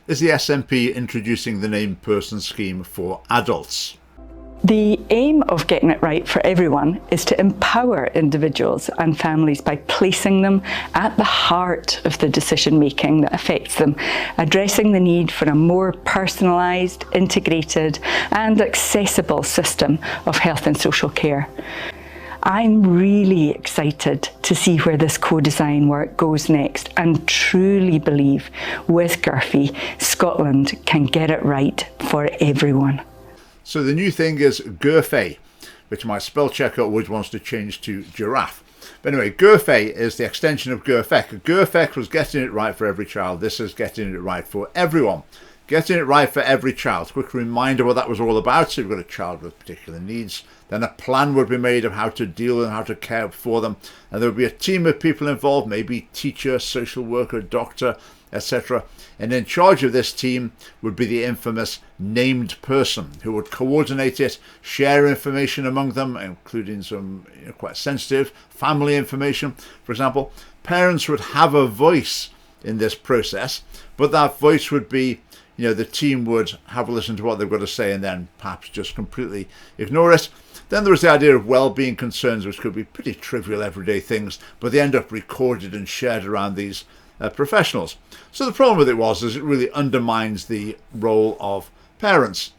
is the SNP introducing the named person scheme for adults. The aim of getting it right for everyone is to empower individuals and families by placing them at the heart of the decision making that affects them, addressing the need for a more personalised, integrated and accessible system of health and social care. I'm really excited to see where this co-design work goes next and truly believe with GIRFE, Scotland can get it right for everyone. So the new thing is GIRFE, which my spell checker always wants to change to giraffe. But anyway, GIRFE is the extension of GIRFE. GIRFE was getting it right for every child. This is getting it right for everyone. Getting it right for every child. Quick reminder what that was all about. So you've got a child with particular needs. Then a plan would be made of how to deal and how to care for them. And there would be a team of people involved, maybe teacher, social worker, doctor, etc. And in charge of this team would be the infamous named person who would coordinate it, share information among them, including some quite sensitive family information. For example, parents would have a voice in this process, but that voice would be, the team would have a listen to what they've got to say and then perhaps just completely ignore it. Then there was the idea of well-being concerns, which could be pretty trivial everyday things, but they end up recorded and shared around these professionals. So the problem with it is it really undermines the role of parents.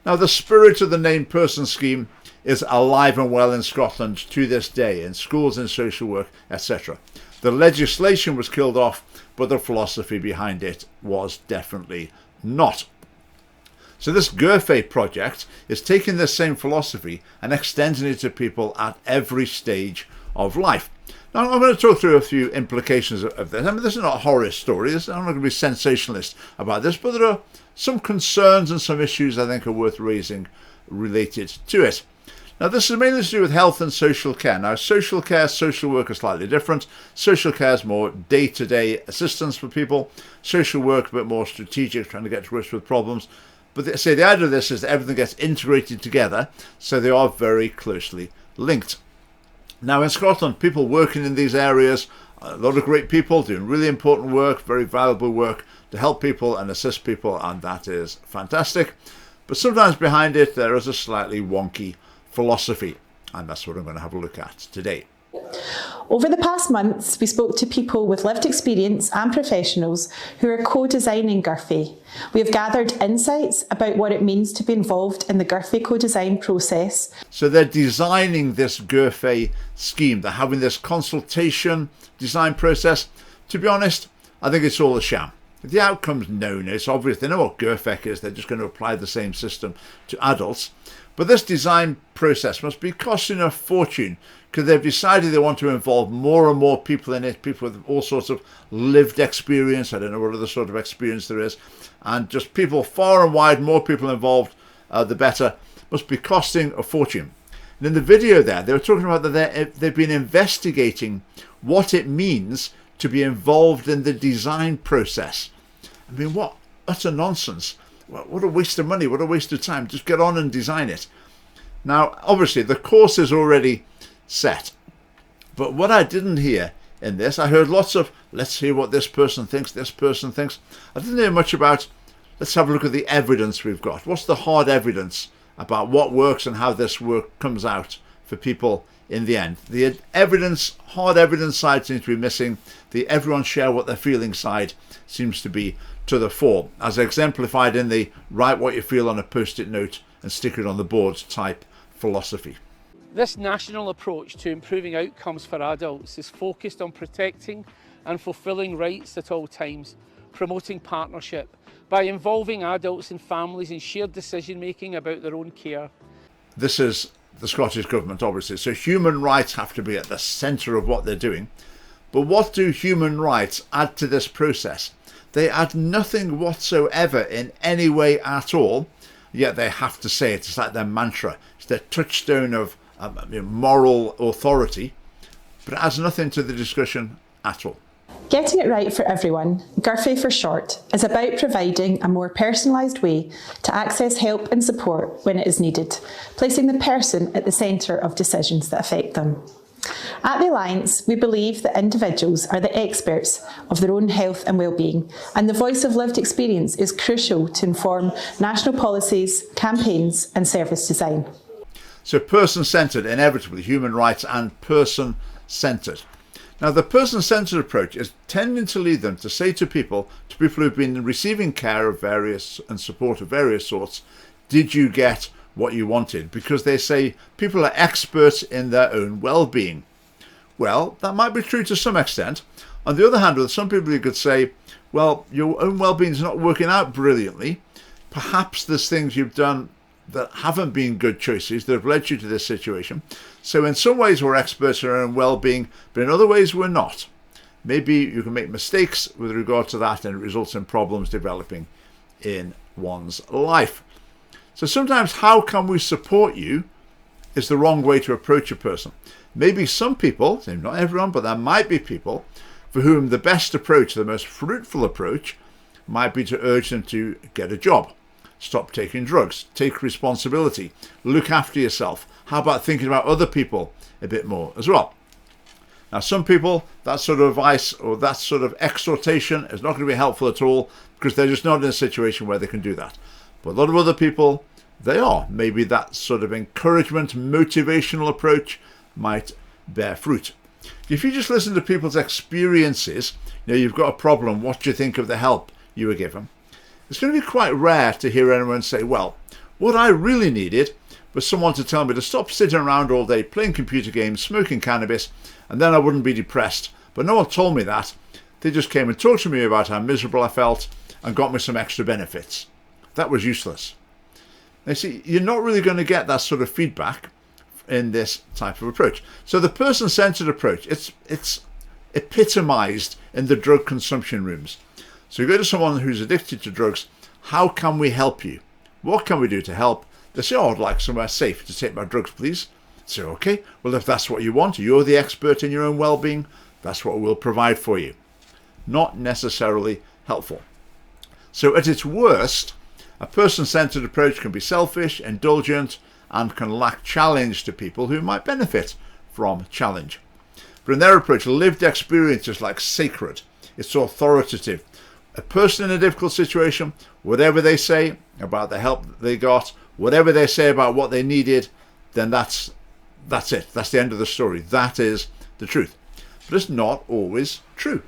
Now, the spirit of the named person scheme is alive and well in Scotland to this day, in schools, in social work, etc. The legislation was killed off, but the philosophy behind it was definitely not. So this GIRFE project is taking this same philosophy and extending it to people at every stage of life. Now, I'm going to talk through a few implications of this. I mean, this is not a horror story. I'm not going to be sensationalist about this, but there are some concerns and some issues I think are worth raising related to it. Now, this is mainly to do with health and social care. Now, social care, social work are slightly different. Social care is more day-to-day assistance for people. Social work a bit more strategic, trying to get to grips with problems. But the idea of this is that everything gets integrated together, so they are very closely linked. Now, in Scotland, people working in these areas, a lot of great people doing really important work, very valuable work to help people and assist people, and that is fantastic. But sometimes behind it, there is a slightly wonky philosophy, and that's what I'm going to have a look at today. Over the past months, we spoke to people with lived experience and professionals who are co-designing GIRFE. We have gathered insights about what it means to be involved in the GIRFE co-design process. So they're designing this GIRFE scheme. They're having this consultation design process. To be honest, I think it's all a sham. The outcome's known. It's obvious. They know what GIRFE is. They're just going to apply the same system to adults. But this design process must be costing a fortune because they've decided they want to involve more and more people in it, people with all sorts of lived experience. I don't know what other sort of experience there is. And just people far and wide, more people involved, the better. Must be costing a fortune. And in the video there, they were talking about that they've been investigating what it means to be involved in the design process. I mean, what utter nonsense. What a waste of money, what a waste of time. Just get on and design it. Now, obviously, the course is already set. But what I didn't hear in this, I heard lots of, let's hear what this person thinks, this person thinks. I didn't hear much about, let's have a look at the evidence we've got. What's the hard evidence about what works and how this work comes out for people in the end? The evidence, hard evidence side seems to be missing. The everyone share what they're feeling side seems to be to the fore, as exemplified in the write what you feel on a post-it note and stick it on the board type philosophy. This national approach to improving outcomes for adults is focused on protecting and fulfilling rights at all times, promoting partnership by involving adults and families in shared decision making about their own care. This is the Scottish Government, obviously, so human rights have to be at the centre of what they're doing. But what do human rights add to this process? They add nothing whatsoever in any way at all, yet they have to say it. It's like their mantra. It's their touchstone of moral authority, but it adds nothing to the discussion at all. Getting it right for everyone, GIRFE for short, is about providing a more personalised way to access help and support when it is needed, placing the person at the centre of decisions that affect them. At the Alliance, we believe that individuals are the experts of their own health and well-being, and the voice of lived experience is crucial to inform national policies, campaigns and service design. So person-centred, inevitably, human rights and person-centred. Now the person-centred approach is tending to lead them to say to people who've been receiving care of various and support of various sorts, did you get what you wanted? Because they say people are experts in their own well-being. Well, that might be true to some extent. On the other hand, with some people you could say, well, your own well-being is not working out brilliantly. Perhaps there's things you've done that haven't been good choices that have led you to this situation. So in some ways we're experts in our own well-being, but in other ways we're not. Maybe you can make mistakes with regard to that and it results in problems developing in one's life. So sometimes how can we support you is the wrong way to approach a person. Maybe some people, not everyone, but there might be people for whom the best approach, the most fruitful approach, might be to urge them to get a job, stop taking drugs, take responsibility, look after yourself. How about thinking about other people a bit more as well? Now, some people, that sort of advice or that sort of exhortation is not going to be helpful at all because they're just not in a situation where they can do that. But a lot of other people, they are. Maybe that sort of encouragement, motivational approach might bear fruit. If you just listen to people's experiences, you've got a problem, what do you think of the help you were given? It's going to be quite rare to hear anyone say, well, what I really needed was someone to tell me to stop sitting around all day playing computer games, smoking cannabis, and then I wouldn't be depressed. But no one told me that. They just came and talked to me about how miserable I felt and got me some extra benefits. That was useless. Now, see, you're not really going to get that sort of feedback in this type of approach. So the person-centered approach, it's epitomized in the drug consumption rooms. So you go to someone who's addicted to drugs, how can we help you? What can we do to help? They say, oh, I'd like somewhere safe to take my drugs, please. So, okay, well, if that's what you want, you're the expert in your own well-being, that's what we'll provide for you. Not necessarily helpful. So at its worst, a person-centered approach can be selfish, indulgent, and can lack challenge to people who might benefit from challenge. But in their approach, lived experience is like sacred. It's authoritative. A person in a difficult situation, whatever they say about the help that they got, whatever they say about what they needed, then that's it. That's the end of the story. That is the truth. But it's not always true.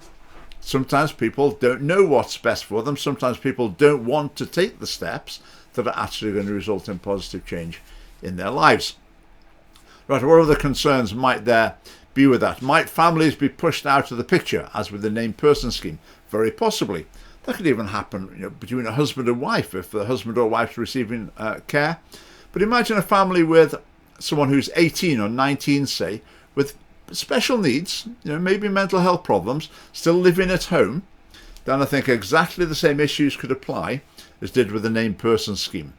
Sometimes people don't know what's best for them. Sometimes people don't want to take the steps that are actually going to result in positive change in their lives. Right, what other concerns might there be with that? Might families be pushed out of the picture, as with the named person scheme? Very possibly. That could even happen between a husband and wife, if the husband or wife is receiving care. But imagine a family with someone who's 18 or 19, say, with special needs, maybe mental health problems, still living at home. Then I think exactly the same issues could apply as did with the named person scheme.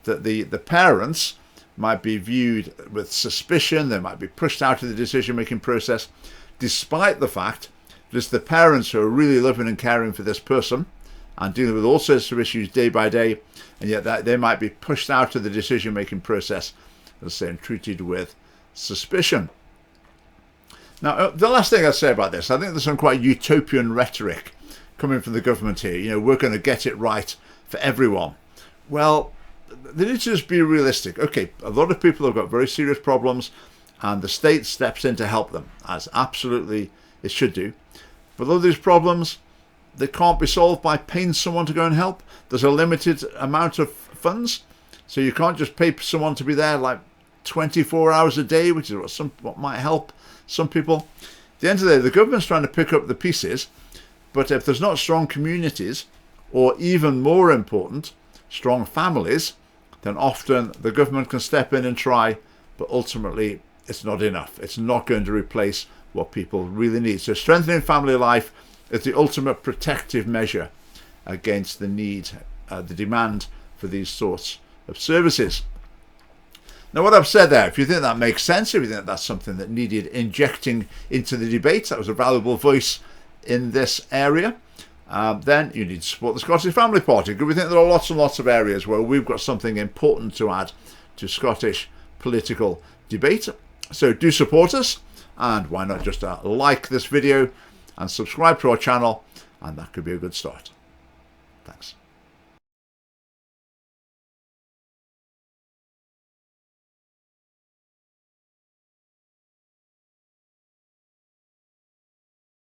That the parents might be viewed with suspicion, they might be pushed out of the decision-making process, despite the fact that it's the parents who are really loving and caring for this person and dealing with all sorts of issues day by day, and yet that they might be pushed out of the decision-making process, as I say, and treated with suspicion. Now, the last thing I'd say about this, I think there's some quite utopian rhetoric coming from the government here. We're going to get it right for everyone. Well, they need to just be realistic. Okay, a lot of people have got very serious problems and the state steps in to help them, as absolutely it should do. But all these problems, they can't be solved by paying someone to go and help. There's a limited amount of funds, so you can't just pay someone to be there like 24 hours a day, which is what might help some people. At the end of the day, the government's trying to pick up the pieces, but if there's not strong communities, or even more important, strong families, then often the government can step in and try, but ultimately it's not enough. It's not going to replace what people really need. So strengthening family life is the ultimate protective measure against the need, the demand for these sorts of services. Now, what I've said there, if you think that makes sense, if you think that's something that needed injecting into the debate, that was a valuable voice in this area, then you need to support the Scottish Family Party, because we think there are lots and lots of areas where we've got something important to add to Scottish political debate. So do support us, And why not just like this video and subscribe to our channel, and that could be a good start. Thanks.